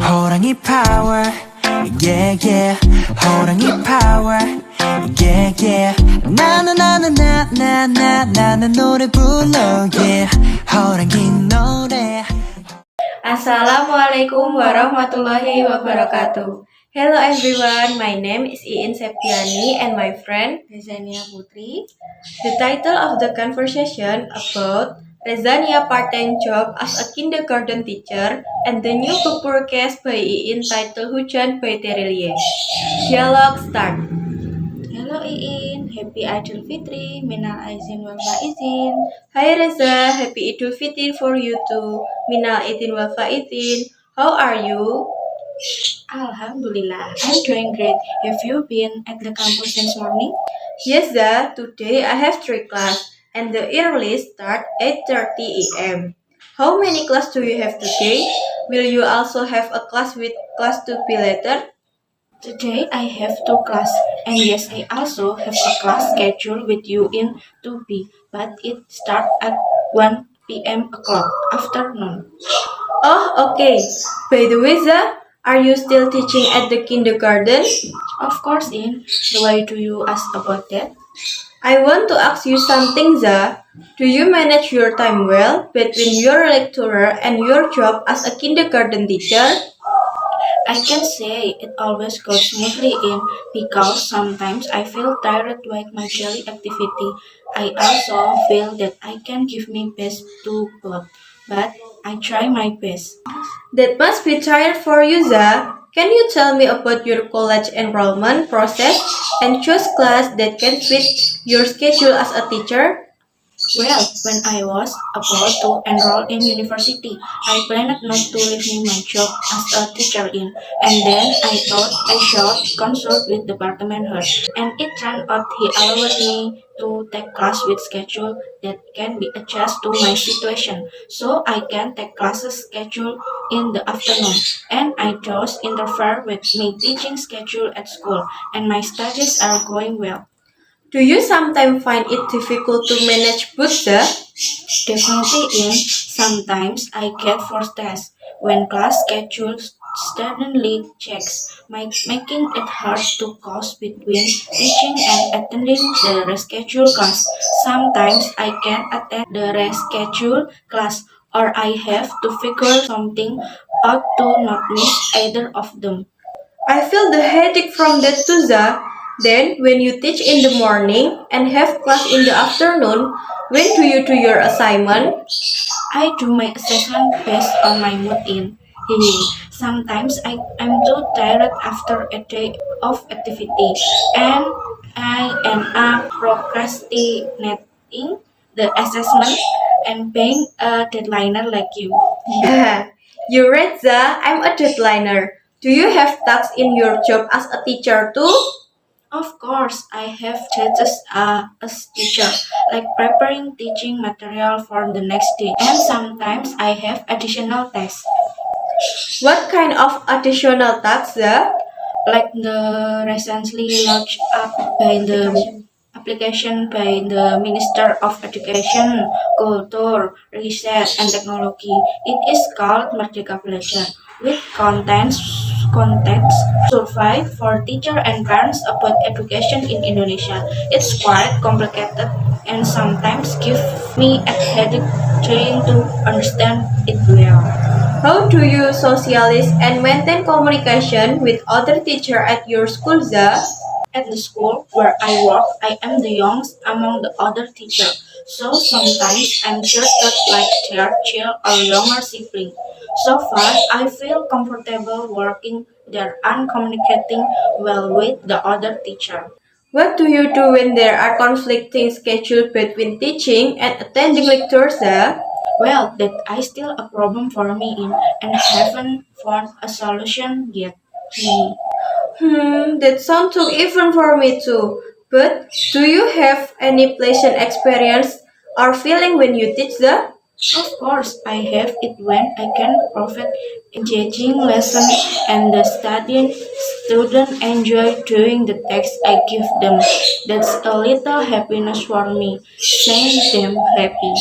호랑이 power yeah yeah 호랑이 power yeah yeah 나는 노래 불러 yeah 호랑이 노래. Assalamualaikum warahmatullahi wabarakatuh. Hello everyone, my name is Iin Septiani and my friend Rezania Putri. The title of the conversation about Rezania part-time job as a kindergarten teacher and the new podcast by Iin titled Hujan by Terelie. Dialogue start. Hello Iin, Happy Idul Fitri, Minal Aizin wal Faizin. Hai Reza, Happy Idul Fitri for you too. Minal Aidin wal Faizin. How are you? Alhamdulillah, I'm doing great. Have you been at the campus since morning? Yes, Zah. Today I have 3 class, and the earliest start 8:30 a.m. How many class do you have today? Will you also have a class with class 2B later? Today I have 2 class, and yes, I also have a class scheduled with you in 2B, but it starts at 1 p.m. o'clock afternoon. Oh, okay. By the way, Zah, are you still teaching at the kindergarten? Of course, Iin. Why do you ask about that? I want to ask you something, Zah. Do you manage your time well between your lecturer and your job as a kindergarten teacher? I can say it always goes smoothly in because sometimes I feel tired with my daily activity. I also feel that I can give my best to both, but I try my best. That must be tired for you, Zah. Can you tell me about your college enrollment process and choose class that can fit your schedule as a teacher? Well, when I was about to enroll in university, I planned not to leave my job as a teacher in, and then I thought I should consult with department head, and it turned out he allowed me to take class with schedule that can be adjusted to my situation, so I can take classes scheduled in the afternoon, and I don't interfere with my teaching schedule at school, and my studies are going well. Do you sometimes find it difficult to manage both, Zah? Definitely in sometimes I get frustrated when class schedules suddenly checks, making it hard to course between teaching and attending the rescheduled class. Sometimes I can attend the rescheduled class or I have to figure something out to not miss either of them. I feel the headache from that too, Zah. Then, when you teach in the morning and have class in the afternoon, when do you do your assignment? I do my assessment based on my mood in. Sometimes I'm too tired after a day of activity and I end up procrastinating the assessment and being a deadliner like you. Yeah, you're right, Zah. I'm a deadliner. Do you have tasks in your job as a teacher too? Of course, I have tasks as teacher, like preparing teaching material for the next day, and sometimes I have additional tasks. What kind of additional tasks, Zah? Like the recently launched up by the application by the Minister of Education, Culture, Research and Technology. It is called Merdeka Belajar, with context survey for teacher and parents about education in Indonesia. It's quite complicated and sometimes give me a headache trying to understand it well. How do you socialize and maintain communication with other teachers at your school, Zah? At the school where I work, I am the youngest among the other teachers, so sometimes I'm treated like their child or younger sibling. So far, I feel comfortable working there and communicating well with the other teacher. What do you do when there are conflicting schedules between teaching and attending lectures, Zah? Well, that is still a problem for me in and haven't found a solution yet. That sounds too even for me too. But do you have any pleasant experience or feeling when you teach, Zah? Of course, I have it when I can provide engaging lessons and the studying students enjoy doing the text I give them. That's a little happiness for me, seeing them happy.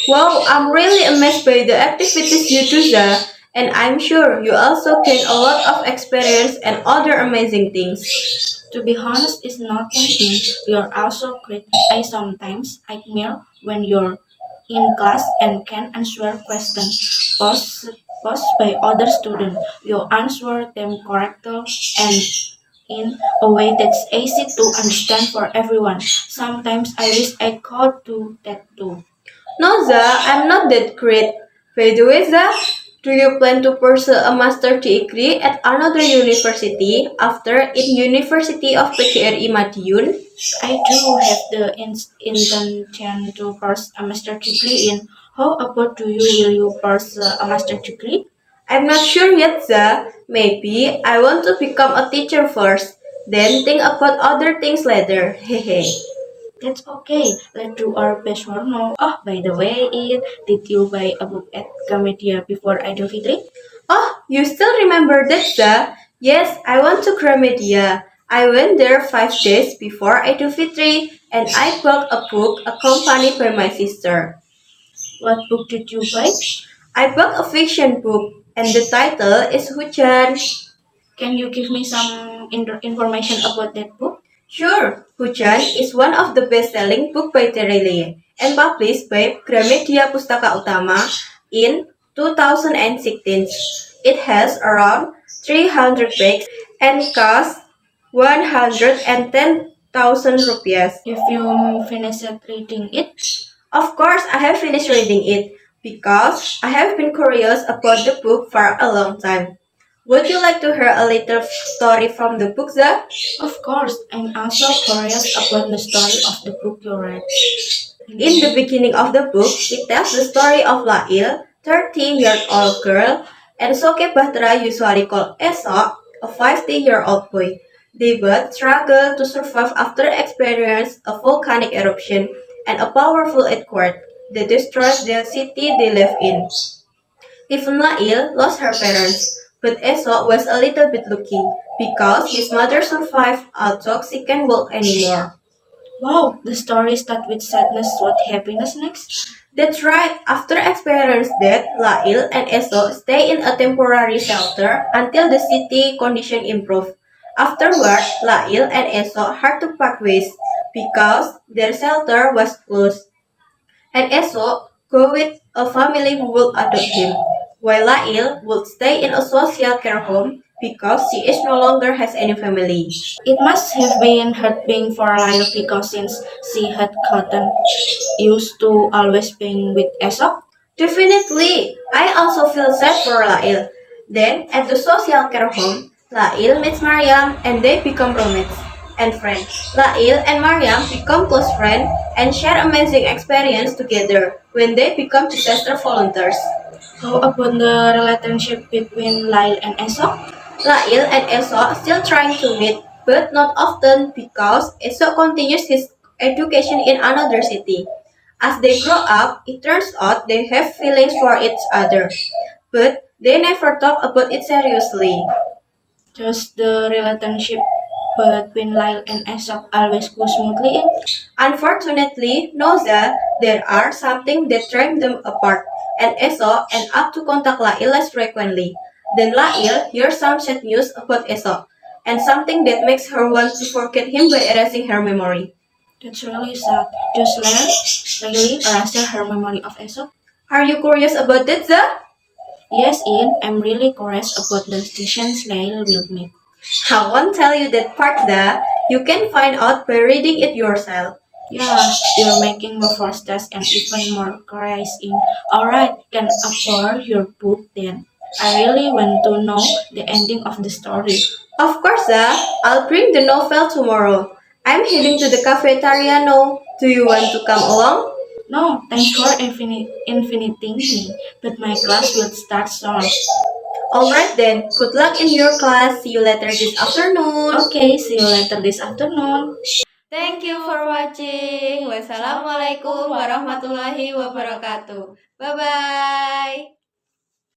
Wow, I'm really amazed by the activities you do, Zah. And I'm sure you also gain a lot of experience and other amazing things. To be honest, it's not one thing. You're also great. I sometimes admire when you're in class and can answer questions posed by other students. You answer them correctly and in a way that's easy to understand for everyone. Sometimes I wish I could do that too. No, Za, I'm not that great. By the way, Za, do you plan to pursue a master degree at another university after in University of PGRI Madiun? I do have the intention to pursue a master degree in. How about do you? Will you pursue a master degree? I'm not sure yet, Za. Maybe I want to become a teacher first, then think about other things later. Hehe. That's okay. Let's do our best for now. Oh, by the way, did you buy a book at Gramedia before Idul Fitri? Oh, you still remember that, Za? Yes, I went to Gramedia. I went there 5 days before Idul Fitri, and I bought a book accompanied by my sister. What book did you buy? I bought a fiction book, and the title is Hujan. Can you give me some information about that book? Sure, Hujan is one of the best-selling book by Terelie and published by Gramedia Pustaka Utama in 2016. It has around 300 pages and costs 110,000 rupiah. Have you finished reading it? Of course, I have finished reading it because I have been curious about the book for a long time. Would you like to hear a little story from the book, Zah? Of course, I'm also curious about the story of the book you read. In the beginning of the book, it tells the story of Lail, 13-year-old girl, and Soke Batra, usually called Esok, a 50-year-old boy. They both struggle to survive after experiencing a volcanic eruption and a powerful earthquake that destroyed the city they live in. Even Lail lost her parents, but Esok was a little bit lucky because his mother survived although she can't walk anymore. Wow, the story starts with sadness. What happiness next? That's right. After experiencing that, Lail and Eso stay in a temporary shelter until the city condition improve. Afterward, Lail and Eso had to part ways because their shelter was closed. And Eso go with a family who will adopt him, while Lail would stay in a social care home because she is no longer has any family. It must have been hard being for Lyle because since she had gotten used to always being with Aesop. Definitely, I also feel sad for Lail. Then, at the social care home, Lail meets Mariam and they become roommates and friends. Lail and Mariam become close friends and share amazing experience together when they become disaster volunteers. How about the relationship between Lyle and Aesop? Lail and Eso still trying to meet, but not often because Eso continues his education in another city. As they grow up, it turns out they have feelings for each other, but they never talk about it seriously. Does the relationship between Lyle and Aesop always go smoothly? Unfortunately, Noza, there are something that drive them apart, and Eso end up to contact Lail less frequently. Then Lail hears some sad news about Eso, and something that makes her want to forget him by erasing her memory. That's really sad. Does Lyle really erase her memory of Aesop? Are you curious about that, Za? Yes, Ian, I'm really curious about the decisions Lyle will make. I won't tell you that part, Za. You can find out by reading it yourself. Yeah, you're making me frustrated and even more curious in. Alright, can I borrow your book then? I really want to know the ending of the story. Of course, Za. I'll bring the novel tomorrow. I'm heading to the cafeteria now. Do you want to come along? No, thanks for infiniting me, but my class will start soon. Alright then, good luck in your class. See you later this afternoon. Okay, see you later this afternoon. Thank you for watching. Wassalamualaikum warahmatullahi wabarakatuh. Bye bye.